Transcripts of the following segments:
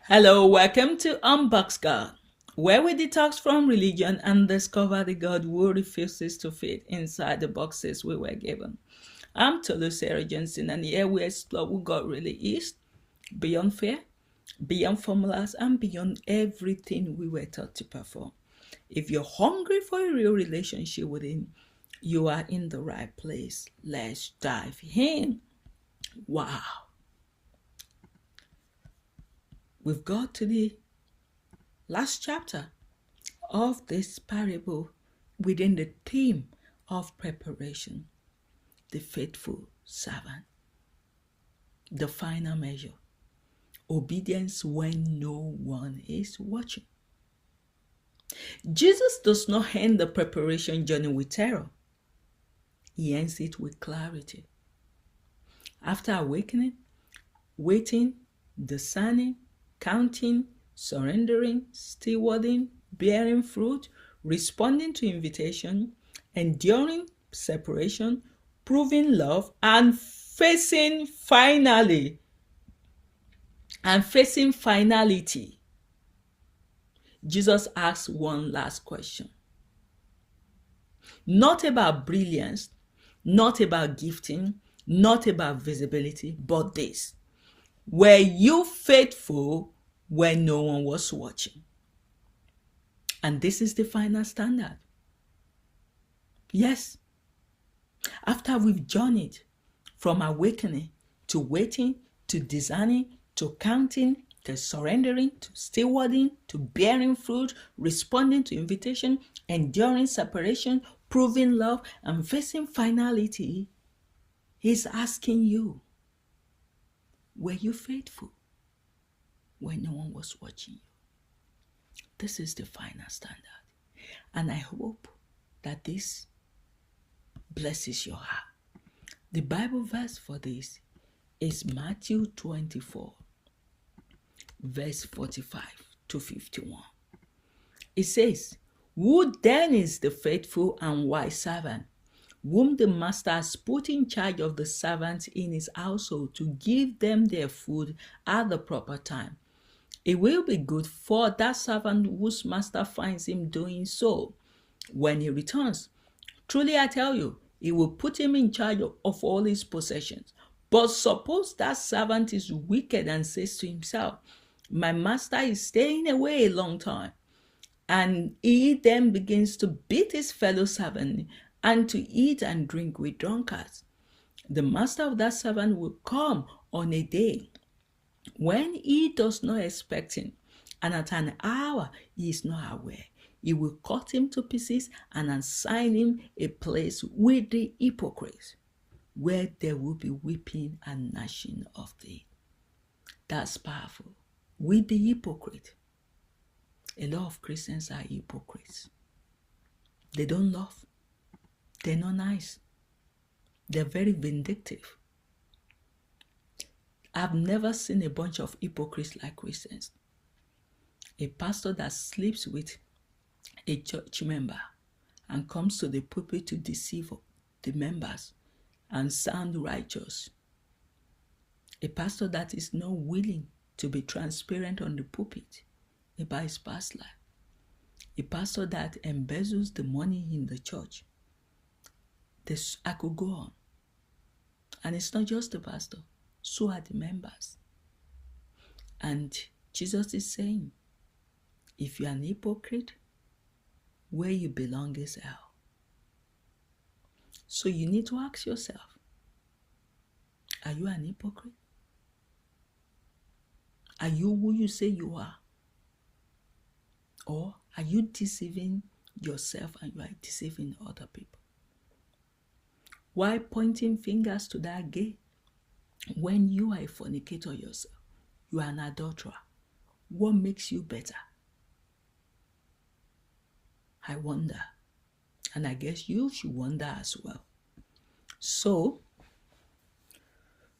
Hello, welcome to Unboxed God, where we detox from religion and discover the God who refuses to fit inside the boxes we were given. I'm Tolu Sarah Johnson, and here we explore who God really is, beyond fear, beyond formulas, and beyond everything we were taught to perform. If you're hungry for a real relationship with Him, you are in the right place. Let's dive in. Wow. We've got to the last chapter of this parable within the theme of preparation, the faithful servant, the final measure, obedience when no one is watching. Jesus does not end the preparation journey with terror. He ends it with clarity. After awakening, waiting, discerning, counting, surrendering, stewarding, bearing fruit, responding to invitation, enduring separation, proving love, and facing finality. Jesus asks one last question. Not about brilliance, not about gifting, not about visibility, but this. Were you faithful when no one was watching? And this is the final standard. Yes. After we've journeyed from awakening to waiting to discerning to counting to surrendering to stewarding to bearing fruit, responding to invitation, enduring separation, proving love, and facing finality, He's asking you, were you faithful when no one was watching you? This is the final standard. And I hope that this blesses your heart. The Bible verse for this is Matthew 24, verse 45 to 51. It says, "Who then is the faithful and wise servant, whom the master has put in charge of the servants in his household to give them their food at the proper time? It will be good for that servant whose master finds him doing so when he returns. Truly I tell you, he will put him in charge of all his possessions. But suppose that servant is wicked and says to himself, 'My master is staying away a long time.' And he then begins to beat his fellow servant and to eat and drink with drunkards. The master of that servant will come on a day when he does not expect him, and at an hour he is not aware. He will cut him to pieces and assign him a place with the hypocrites, where there will be weeping and gnashing of teeth." That's powerful. With the hypocrite. A lot of Christians are hypocrites. They don't love. They're not nice. They're very vindictive. I've never seen a bunch of hypocrites like Christians. A pastor that sleeps with a church member and comes to the pulpit to deceive the members and sound righteous. A pastor that is not willing to be transparent on the pulpit about his past life. A pastor that embezzles the money in the church. I could go on. And it's not just the pastor. So are the members. And Jesus is saying, if you're an hypocrite, where you belong is hell. So you need to ask yourself, are you an hypocrite? Are you who you say you are? Or are you deceiving yourself and you are deceiving other people? Why pointing fingers to that gay when you are a fornicator yourself? You are an adulterer. What makes you better? I wonder. And I guess you should wonder as well. So,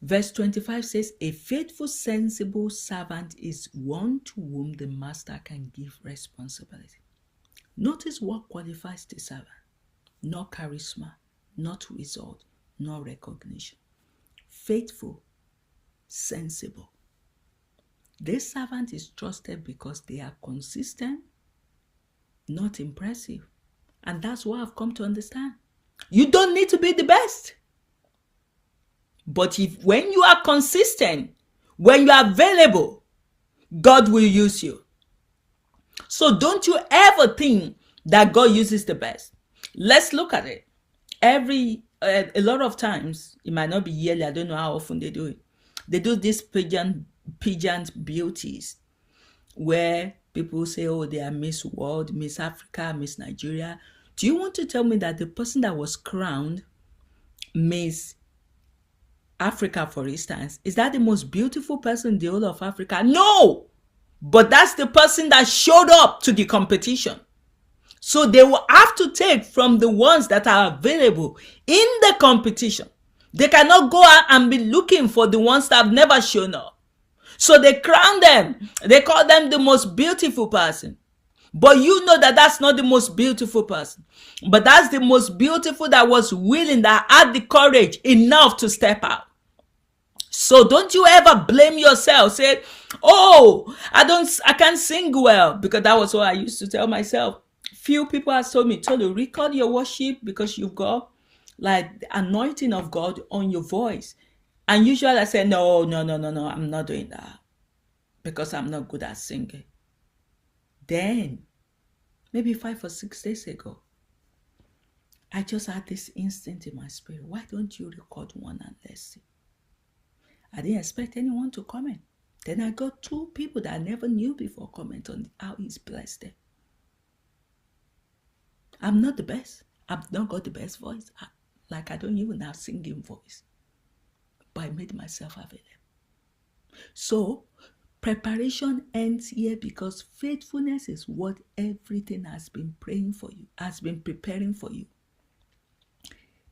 verse 25 says, "A faithful, sensible servant is one to whom the master can give responsibility." Notice what qualifies the servant. Not charisma, not result, not recognition. Faithful, sensible. This servant is trusted because they are consistent, not impressive. And that's what I've come to understand. You don't need to be the best. But when you are consistent, when you are available, God will use you. So don't you ever think that God uses the best. Let's look at it. A lot of times, it might not be yearly, I don't know how often they do it. They do these pageant beauties where people say, oh, they are Miss World, Miss Africa, Miss Nigeria. Do you want to tell me that the person that was crowned Miss Africa, for instance, is that the most beautiful person in the whole of Africa? No! But that's the person that showed up to the competition. So they will have to take from the ones that are available in the competition. They cannot go out and be looking for the ones that have never shown up. So they crown them. They call them the most beautiful person. But you know that that's not the most beautiful person. But that's the most beautiful that was willing, that had the courage enough to step out. So don't you ever blame yourself. Say, oh, I can't sing well, because that was what I used to tell myself. Few people have told me, Tolu, record your worship because you've got like the anointing of God on your voice. And usually I say, no, I'm not doing that because I'm not good at singing. Then, maybe 5 or 6 days ago, I just had this instinct in my spirit. Why don't you record one and let's see? I didn't expect anyone to comment. Then I got 2 people that I never knew before comment on how he's blessed them. I'm not the best. I've not got the best voice. I don't even have singing voice. But I made myself available. So, preparation ends here because faithfulness is what everything has been praying for you, has been preparing for you.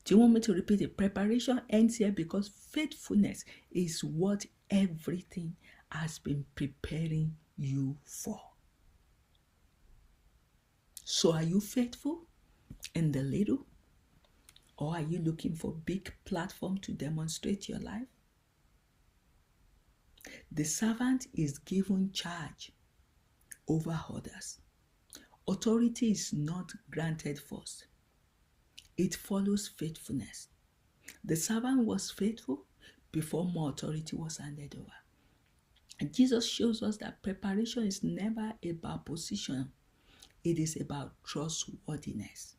Do you want me to repeat it? Preparation ends here because faithfulness is what everything has been preparing you for. So are you faithful in the little? Or are you looking for a big platform to demonstrate your life? The servant is given charge over others. Authority is not granted first. It follows faithfulness. The servant was faithful before more authority was handed over. And Jesus shows us that preparation is never about position. It is about trustworthiness.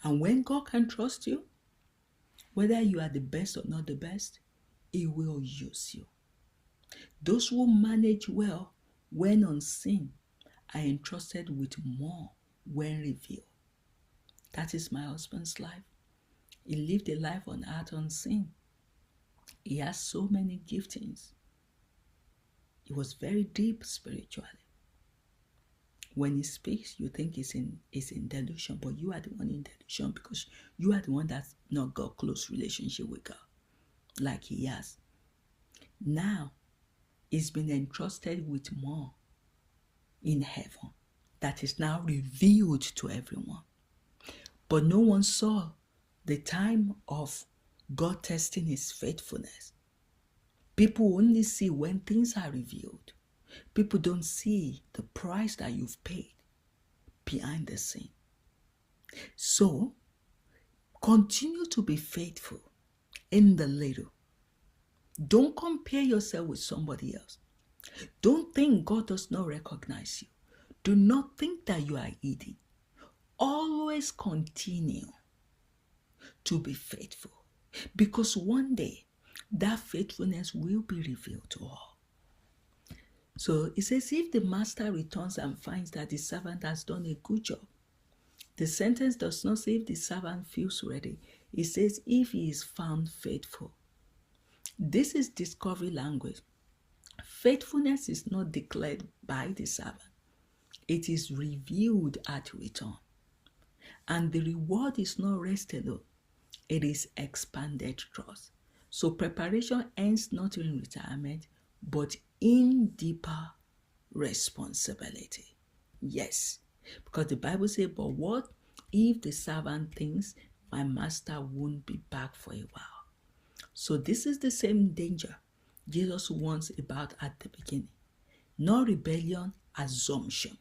And when God can trust you, whether you are the best or not the best, He will use you. Those who manage well when unseen are entrusted with more when revealed. That is my husband's life. He lived a life on earth unseen. He has so many giftings. He was very deep spiritually. When he speaks, you think he's in delusion, but you are the one in delusion because you are the one that's not got close relationship with God like he has. Now, he's been entrusted with more in heaven that is now revealed to everyone. But no one saw the time of God testing his faithfulness. People only see when things are revealed. People don't see the price that you've paid behind the scene. So, continue to be faithful in the little. Don't compare yourself with somebody else. Don't think God does not recognize you. Do not think that you are eating. Always continue to be faithful, because one day that faithfulness will be revealed to all. So it says, if the master returns and finds that the servant has done a good job, the sentence does not say if the servant feels ready. It says if he is found faithful. This is discovery language. Faithfulness is not declared by the servant. It is revealed at return. And the reward is not rested on. It is expanded trust. So preparation ends not in retirement, but in deeper responsibility. Yes, because the Bible says, but what if the servant thinks my master won't be back for a while? So this is the same danger Jesus warns about at the beginning. No rebellion, assumption.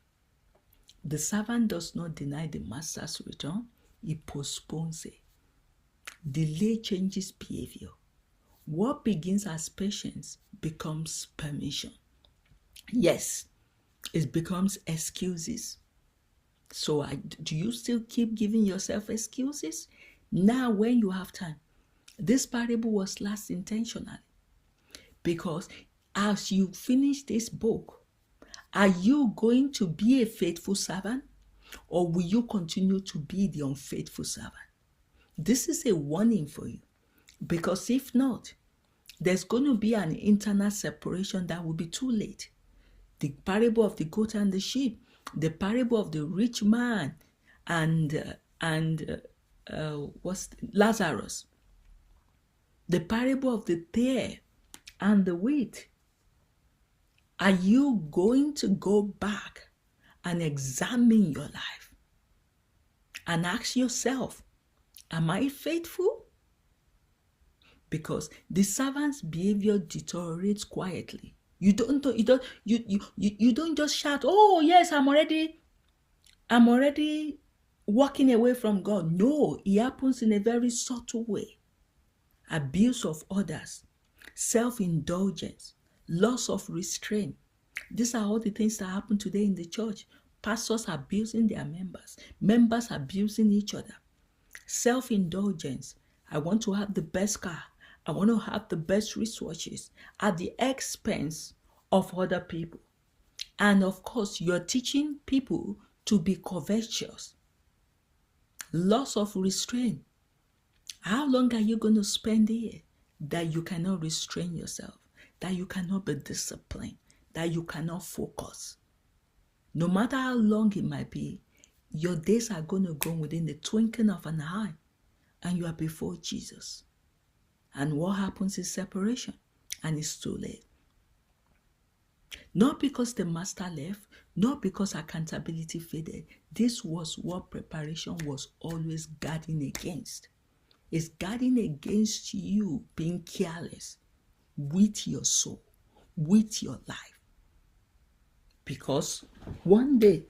The servant does not deny the master's return, he postpones it. Delay changes behavior. What begins as patience becomes permission. Yes, it becomes excuses. So do you still keep giving yourself excuses? Now when you have time. This parable was last intentionally because as you finish this book, are you going to be a faithful servant or will you continue to be the unfaithful servant? This is a warning for you because if not, there's going to be an internal separation that will be too late. The parable of the goat and the sheep, the parable of the rich man and Lazarus, the parable of the tare and the wheat. Are you going to go back and examine your life and ask yourself, am I faithful? Because the servant's behavior deteriorates quietly. You don't just shout, oh yes, I'm already walking away from God. No, it happens in a very subtle way. Abuse of others, self-indulgence, loss of restraint. These are all the things that happen today in the church. Pastors abusing their members, members abusing each other. Self-indulgence. I want to have the best car. I want to have the best resources at the expense of other people. And of course, you're teaching people to be covetous. Loss of restraint. How long are you going to spend here that you cannot restrain yourself, that you cannot be disciplined, that you cannot focus? No matter how long it might be, your days are going to go within the twinkling of an eye, and you are before Jesus. And what happens is separation, and it's too late. Not because the master left, not because accountability faded. This was what preparation was always guarding against. It's guarding against you being careless with your soul, with your life. Because one day,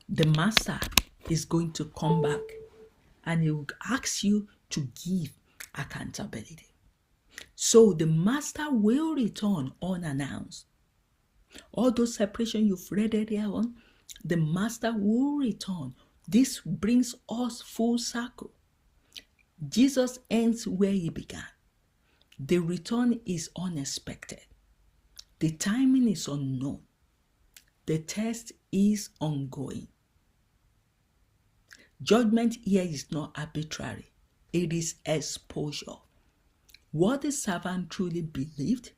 the master is going to come back and he will ask you to give accountability. So the master will return unannounced. All those separation you've read earlier on, the master will return. This brings us full circle. Jesus ends where he began. The return is unexpected. The timing is unknown. The test is ongoing. Judgment here is not arbitrary. It is exposure. What the servant truly believed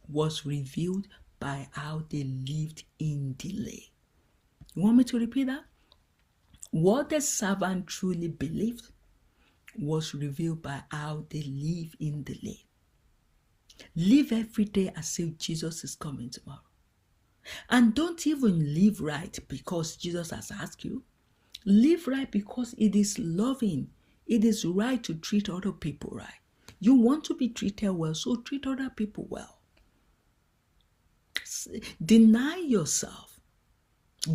was revealed by how they lived in delay. You want me to repeat that? What the servant truly believed was revealed by how they live in delay. Live every day as if Jesus is coming tomorrow. And don't even live right because Jesus has asked you. Live right because it is loving. It is right to treat other people right. You want to be treated well, so treat other people well. Deny yourself.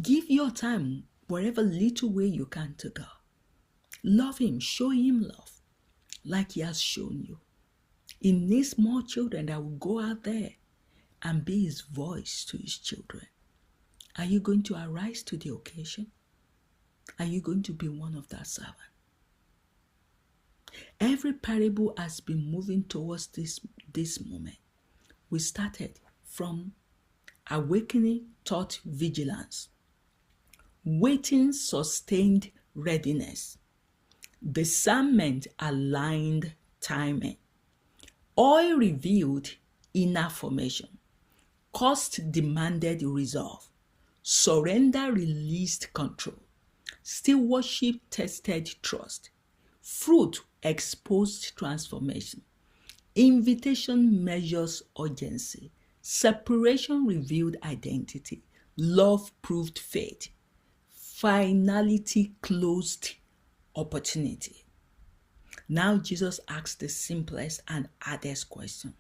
Give your time, whatever little way you can, to God. Love him. Show him love like he has shown you. He needs more children that will go out there and be his voice to his children. Are you going to arise to the occasion? Are you going to be one of that servant? Every parable has been moving towards this moment. We started from awakening taught vigilance, waiting sustained readiness, discernment aligned timing, oil revealed inner formation, cost demanded resolve, surrender released control, stewardship tested trust, fruit exposed transformation, invitation measures urgency, separation revealed identity, love proved faith, finality closed opportunity. Now Jesus asks the simplest and hardest question.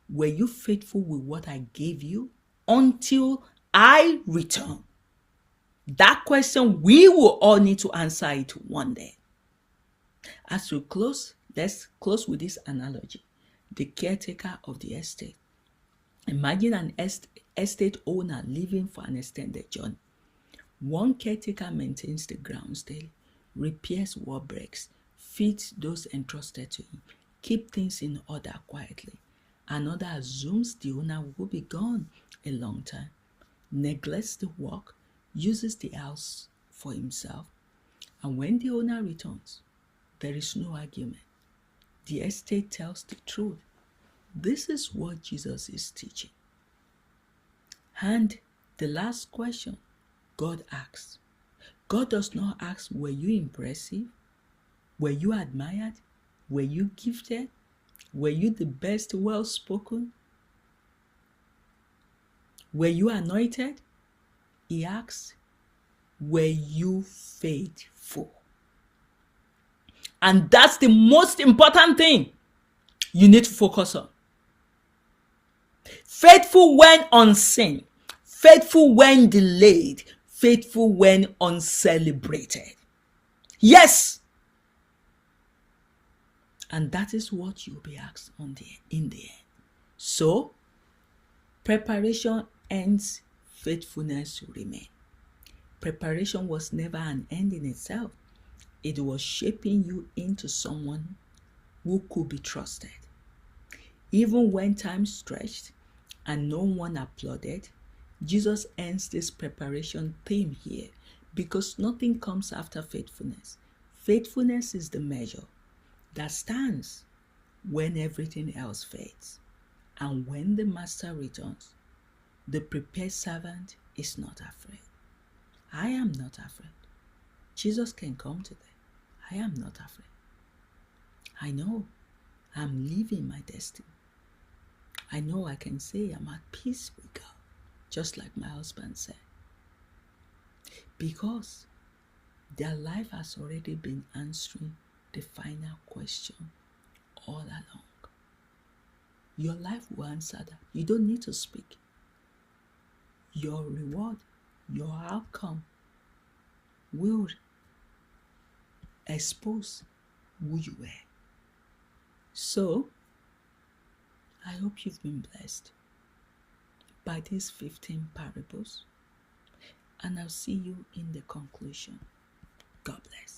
Were you faithful with what I gave you until I return? That question, we will all need to answer it one day. As we close, let's close with this analogy. The caretaker of the estate. Imagine an estate owner leaving for an extended journey. One caretaker maintains the grounds daily, repairs what breaks, feeds those entrusted to him, keep things in order quietly. Another assumes the owner will be gone a long time, neglects the work, uses the house for himself, and when the owner returns, there is no argument. The estate tells the truth. This is what Jesus is teaching. And the last question God asks. God does not ask, were you impressive? Were you admired? Were you gifted? Were you the best well-spoken? Were you anointed? He asks, were you faithful? And that's the most important thing you need to focus on. Faithful when unseen, faithful when delayed, faithful when uncelebrated. Yes. And that is what you'll be asked in the end. So, preparation ends, faithfulness remains. Preparation was never an end in itself. It was shaping you into someone who could be trusted. Even when time stretched and no one applauded, Jesus ends this preparation theme here because nothing comes after faithfulness. Faithfulness is the measure that stands when everything else fades. And when the master returns, the prepared servant is not afraid. I am not afraid. Jesus can come today. I am not afraid. I know I'm living my destiny. I know I can say I'm at peace with God, just like my husband said. Because their life has already been answering the final question all along. Your life will answer that. You don't need to speak. Your reward, your outcome will expose who you were. So, I hope you've been blessed by these 15 parables, and I'll see you in the conclusion. God bless.